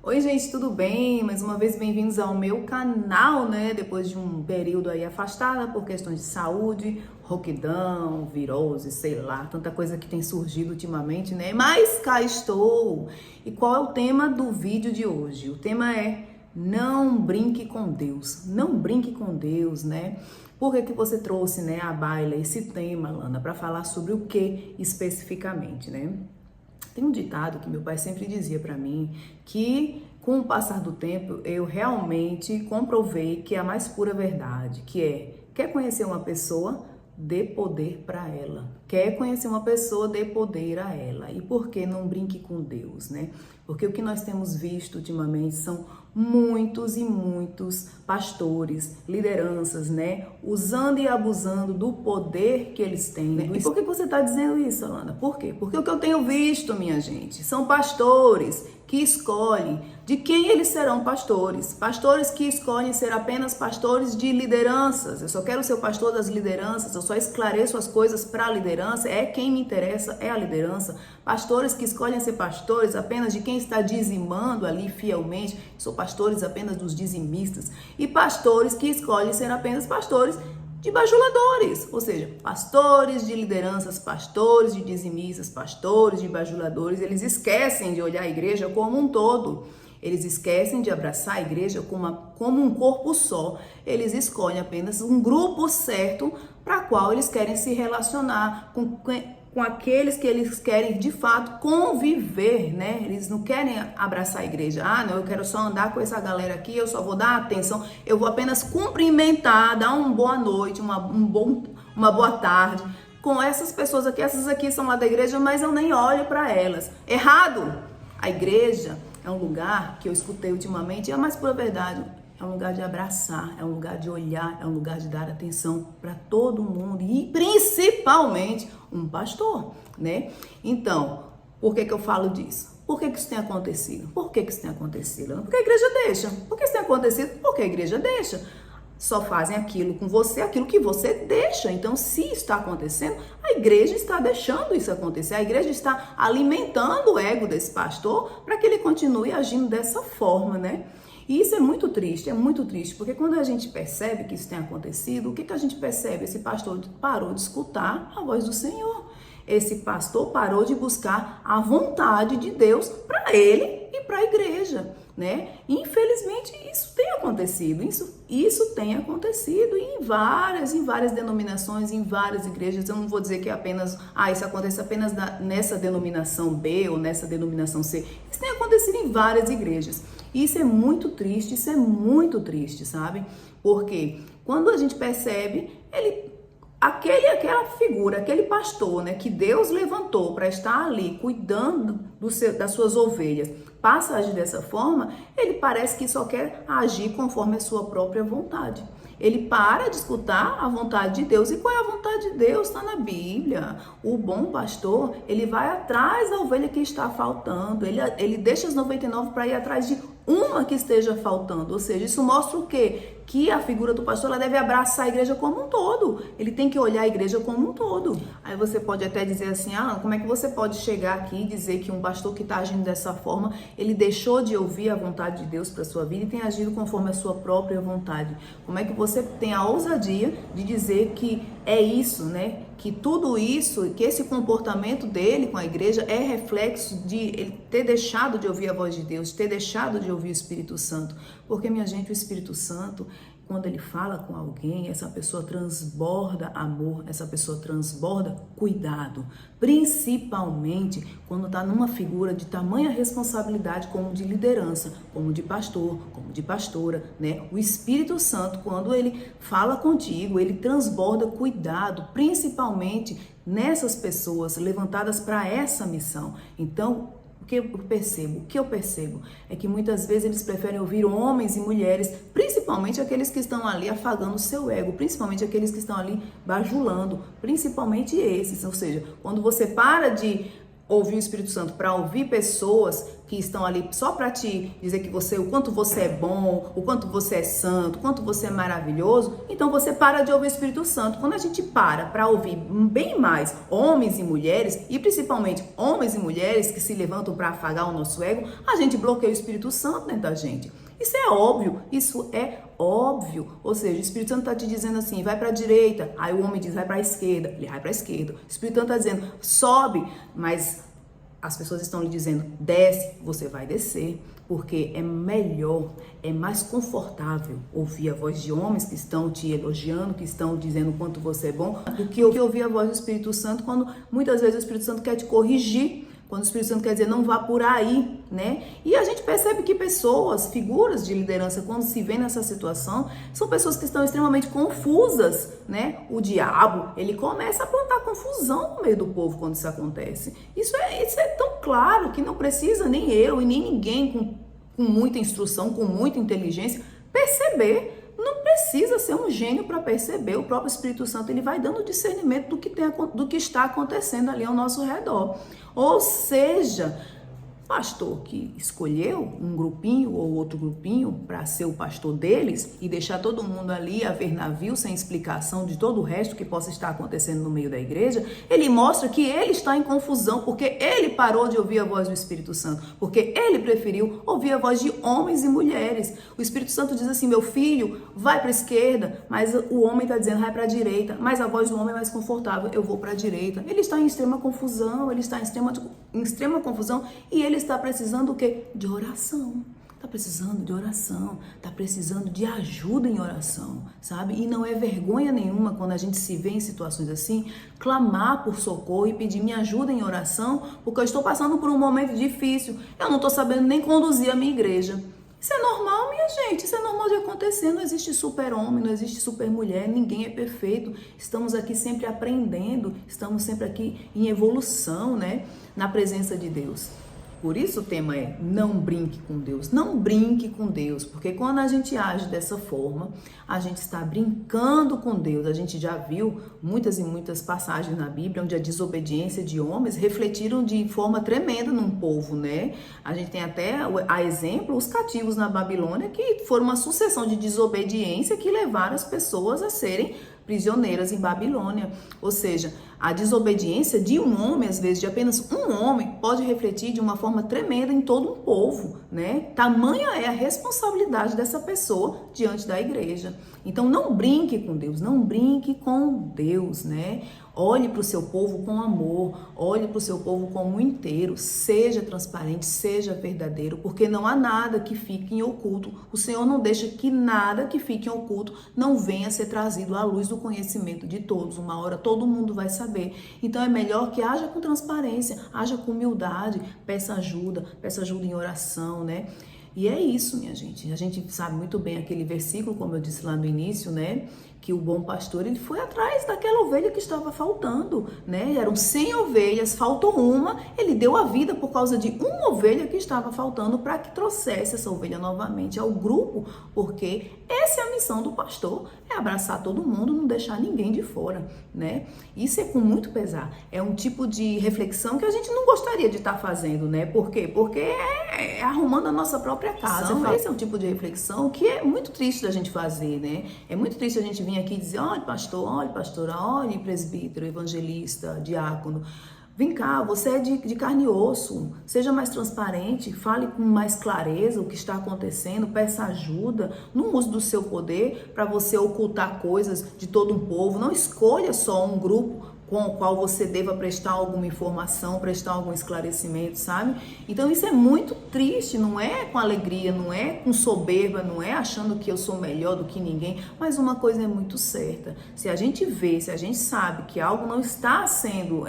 Oi, gente, tudo bem? Mais uma vez, bem-vindos ao meu canal, né? Depois de um período aí afastada por questões de saúde, rouquidão, virose, sei lá, tanta coisa que tem surgido ultimamente, né? Mas cá estou! E qual é o tema do vídeo de hoje? O tema é não brinque com Deus. Não brinque com Deus, né? Por que você trouxe, né, à baila esse tema, Lana, para falar sobre o que especificamente, né? Tem um ditado que meu pai sempre dizia para mim, que com o passar do tempo eu realmente comprovei que é a mais pura verdade, que é: quer conhecer uma pessoa? Dê poder para ela. Quer conhecer uma pessoa? Dê poder a ela. E por que não brinque com Deus, né? Porque o que nós temos visto ultimamente são muitos e muitos pastores, lideranças, né? Usando e abusando do poder que eles têm, né? E por que você está dizendo isso, Alana? Por quê? Porque o que eu tenho visto, minha gente, são pastores que escolhem de quem eles serão pastores. Pastores que escolhem ser apenas pastores de lideranças. Eu só quero ser o pastor das lideranças, eu só esclareço as coisas para a liderança, é quem me interessa, é a liderança. Pastores que escolhem ser pastores apenas de quem está dizimando ali fielmente, sou pastores apenas dos dizimistas. E pastores que escolhem ser apenas pastores de bajuladores, ou seja, pastores de lideranças, pastores de dizimistas, pastores de bajuladores. Eles esquecem de olhar a igreja como um todo. Eles esquecem de abraçar a igreja como um corpo só. Eles escolhem apenas um grupo certo para qual eles querem se relacionar com aqueles que eles querem de fato conviver, né? Eles não querem abraçar a igreja. Ah, não, eu quero só andar com essa galera aqui, eu só vou dar atenção, eu vou apenas cumprimentar, dar uma boa noite, uma boa tarde com essas pessoas aqui. Essas aqui são lá da igreja, mas eu nem olho para elas. Errado! A igreja é um lugar que eu escutei ultimamente, é a mais pura verdade. É um lugar de abraçar, é um lugar de olhar, é um lugar de dar atenção para todo mundo e principalmente um pastor, né? Então, por que eu falo disso? Por que isso tem acontecido? Por que isso tem acontecido? Porque a igreja deixa. Por que isso tem acontecido? Porque a igreja deixa. Só fazem aquilo com você, aquilo que você deixa. Então, se está acontecendo, a igreja está deixando isso acontecer. A igreja está alimentando o ego desse pastor para que ele continue agindo dessa forma, né? E isso é muito triste, porque quando a gente percebe que isso tem acontecido, o que a gente percebe? Esse pastor parou de escutar a voz do Senhor. Esse pastor parou de buscar a vontade de Deus para ele e para a igreja, né? Infelizmente, isso tem acontecido, isso tem acontecido em várias denominações, em várias igrejas. Eu não vou dizer que é apenas, isso acontece apenas nessa denominação B ou nessa denominação C. Isso tem acontecido em várias igrejas. E isso é muito triste, sabe? Porque quando a gente percebe, aquela figura, aquele pastor, né, que Deus levantou para estar ali cuidando das suas ovelhas, passa a agir dessa forma, ele parece que só quer agir conforme a sua própria vontade. Ele para de escutar a vontade de Deus. E qual é a vontade de Deus? Está na Bíblia. O bom pastor, ele vai atrás da ovelha que está faltando. Ele deixa as 99 para ir atrás de uma que esteja faltando. Ou seja, isso mostra o quê? Que a figura do pastor, ela deve abraçar a igreja como um todo. Ele tem que olhar a igreja como um todo. Aí você pode até dizer assim, como é que você pode chegar aqui e dizer que um pastor que está agindo dessa forma, ele deixou de ouvir a vontade de Deus para sua vida e tem agido conforme a sua própria vontade? Como é que você tem a ousadia de dizer que é isso, né? Que tudo isso, que esse comportamento dele com a igreja é reflexo de ele ter deixado de ouvir a voz de Deus, ter deixado de ouvir o Espírito Santo? Porque, minha gente, o Espírito Santo, quando ele fala com alguém, essa pessoa transborda amor, essa pessoa transborda cuidado, principalmente quando está numa figura de tamanha responsabilidade como de liderança, como de pastor, como de pastora, né? O Espírito Santo, quando ele fala contigo, ele transborda cuidado, principalmente nessas pessoas levantadas para essa missão. Então, o que eu percebo é que muitas vezes eles preferem ouvir homens e mulheres, principalmente aqueles que estão ali afagando o seu ego, principalmente aqueles que estão ali bajulando, principalmente esses. Ou seja, quando você para de ouvir o Espírito Santo para ouvir pessoas que estão ali só para te dizer que o quanto você é bom, o quanto você é santo, o quanto você é maravilhoso, então você para de ouvir o Espírito Santo. Quando a gente para ouvir bem mais homens e mulheres, e principalmente homens e mulheres que se levantam para afagar o nosso ego, a gente bloqueia o Espírito Santo dentro da gente. Isso é óbvio, isso é óbvio. Ou seja, o Espírito Santo está te dizendo assim, vai para a direita, aí o homem diz, vai para a esquerda, ele vai para a esquerda. O Espírito Santo está dizendo, sobe, mas as pessoas estão lhe dizendo, desce, você vai descer, porque é melhor, é mais confortável ouvir a voz de homens que estão te elogiando, que estão dizendo o quanto você é bom, do que ouvir a voz do Espírito Santo quando muitas vezes o Espírito Santo quer te corrigir, quando o Espírito Santo quer dizer, não vá por aí, né? E a gente percebe que pessoas, figuras de liderança, quando se vê nessa situação, são pessoas que estão extremamente confusas, né? O diabo, ele começa a plantar confusão no meio do povo quando isso acontece. Isso é tão claro que não precisa nem eu e nem ninguém com muita instrução, com muita inteligência, perceber. Não precisa ser um gênio para perceber. O próprio Espírito Santo, ele vai dando discernimento do que está acontecendo ali ao nosso redor. Ou seja, pastor que escolheu um grupinho ou outro grupinho para ser o pastor deles e deixar todo mundo ali a ver navio sem explicação de todo o resto que possa estar acontecendo no meio da igreja, ele mostra que ele está em confusão porque ele parou de ouvir a voz do Espírito Santo, porque ele preferiu ouvir a voz de homens e mulheres. O Espírito Santo diz assim, meu filho, vai para a esquerda, mas o homem está dizendo, vai para a direita, mas a voz do homem é mais confortável, eu vou para a direita. Ele está em extrema confusão, ele está em extrema confusão e ele está precisando o quê? De oração. Tá precisando de oração, tá precisando de ajuda em oração, sabe? E não é vergonha nenhuma quando a gente se vê em situações assim, clamar por socorro e pedir me ajuda em oração, porque eu estou passando por um momento difícil, eu não estou sabendo nem conduzir a minha igreja. Isso é normal, minha gente, isso é normal de acontecer, não existe super-homem, não existe super-mulher, ninguém é perfeito, estamos aqui sempre aprendendo, estamos sempre aqui em evolução, né, na presença de Deus. Por isso o tema é não brinque com Deus, não brinque com Deus, porque quando a gente age dessa forma, a gente está brincando com Deus. A gente já viu muitas e muitas passagens na Bíblia onde a desobediência de homens refletiram de forma tremenda num povo, né? A gente tem até a exemplo os cativos na Babilônia que foram uma sucessão de desobediência que levaram as pessoas a serem prisioneiras em Babilônia. Ou seja, a desobediência de um homem, às vezes de apenas um homem, pode refletir de uma forma tremenda em todo um povo, né? Tamanha é a responsabilidade dessa pessoa diante da igreja. Então não brinque com Deus, não brinque com Deus, né? Olhe para o seu povo com amor, olhe para o seu povo como um inteiro, seja transparente, seja verdadeiro, porque não há nada que fique em oculto. O Senhor não deixa que nada que fique em oculto não venha a ser trazido à luz do conhecimento de todos. Uma hora todo mundo vai saber. Então é melhor que haja com transparência, haja com humildade, peça ajuda em oração, né? E é isso, minha gente. A gente sabe muito bem aquele versículo, como eu disse lá no início, né? Que o bom pastor, ele foi atrás daquela ovelha que estava faltando, né? Eram 100 ovelhas, faltou uma, ele deu a vida por causa de uma ovelha que estava faltando para que trouxesse essa ovelha novamente ao grupo, porque essa é a missão do pastor, é abraçar todo mundo, não deixar ninguém de fora, né? Isso é com muito pesar, é um tipo de reflexão que a gente não gostaria de estar fazendo, né? Por quê? Porque é arrumando a nossa própria casa. Esse é um tipo de reflexão que é muito triste da gente fazer, né? É muito triste a gente vir aqui e dizer, olha pastora, olha presbítero, evangelista, diácono, vem cá, você é de carne e osso, seja mais transparente, fale com mais clareza o que está acontecendo, peça ajuda, não use do seu poder para você ocultar coisas de todo um povo, não escolha só um grupo com o qual você deva prestar alguma informação, prestar algum esclarecimento, sabe? Então isso é muito triste, não é com alegria, não é com soberba, não é achando que eu sou melhor do que ninguém, mas uma coisa é muito certa, se a gente vê, se a gente sabe que algo não está sendo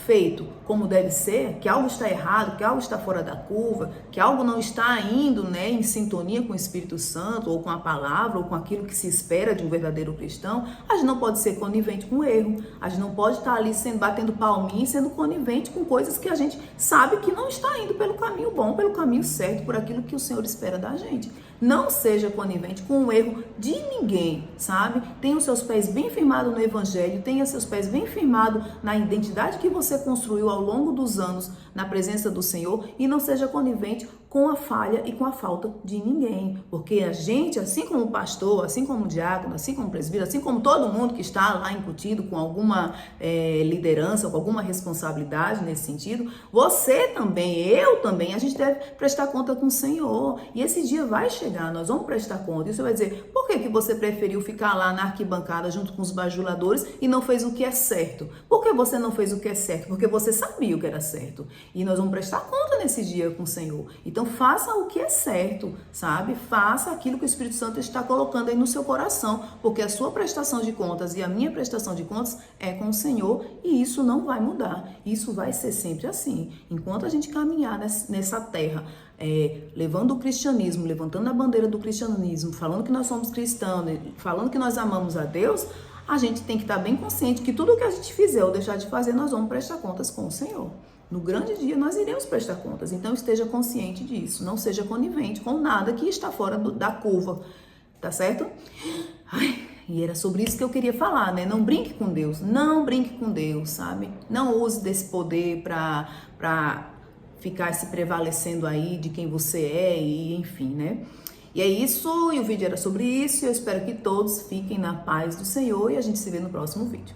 feito como deve ser, que algo está errado, que algo está fora da curva, que algo não está indo, né, em sintonia com o Espírito Santo, ou com a palavra, ou com aquilo que se espera de um verdadeiro cristão, a gente não pode ser conivente com o erro, a gente não pode estar ali batendo palminha e sendo conivente com coisas que a gente sabe que não está indo pelo caminho bom, pelo caminho certo, por aquilo que o Senhor espera da gente. Não seja conivente com o erro de ninguém, sabe? Tenha os seus pés bem firmados no Evangelho, tenha seus pés bem firmados na identidade que você construiu ao longo dos anos na presença do Senhor e não seja conivente com a falha e com a falta de ninguém. Porque a gente, assim como o pastor, assim como o diácono, assim como o presbítero, assim como todo mundo que está lá incutido com alguma liderança, com alguma responsabilidade nesse sentido, você também, eu também, a gente deve prestar conta com o Senhor. E esse dia vai chegar, nós vamos prestar conta. E você vai dizer, por que você preferiu ficar lá na arquibancada junto com os bajuladores e não fez o que é certo? Por que você não fez o que é certo? Porque você sabia o que era certo. E nós vamos prestar conta nesse dia com o Senhor. Então faça o que é certo, sabe? Faça aquilo que o Espírito Santo está colocando aí no seu coração, porque a sua prestação de contas e a minha prestação de contas é com o Senhor e isso não vai mudar. Isso vai ser sempre assim. Enquanto a gente caminhar nessa terra, levando o cristianismo, levantando a bandeira do cristianismo, falando que nós somos cristãos, falando que nós amamos a Deus, a gente tem que estar bem consciente que tudo o que a gente fizer ou deixar de fazer, nós vamos prestar contas com o Senhor. No grande dia nós iremos prestar contas, então esteja consciente disso, não seja conivente com nada que está fora da curva, tá certo? Ai, e era sobre isso que eu queria falar, né? Não brinque com Deus, não brinque com Deus, sabe? Não use desse poder pra ficar se prevalecendo aí de quem você é e enfim, né? E é isso, e o vídeo era sobre isso, e eu espero que todos fiquem na paz do Senhor e a gente se vê no próximo vídeo.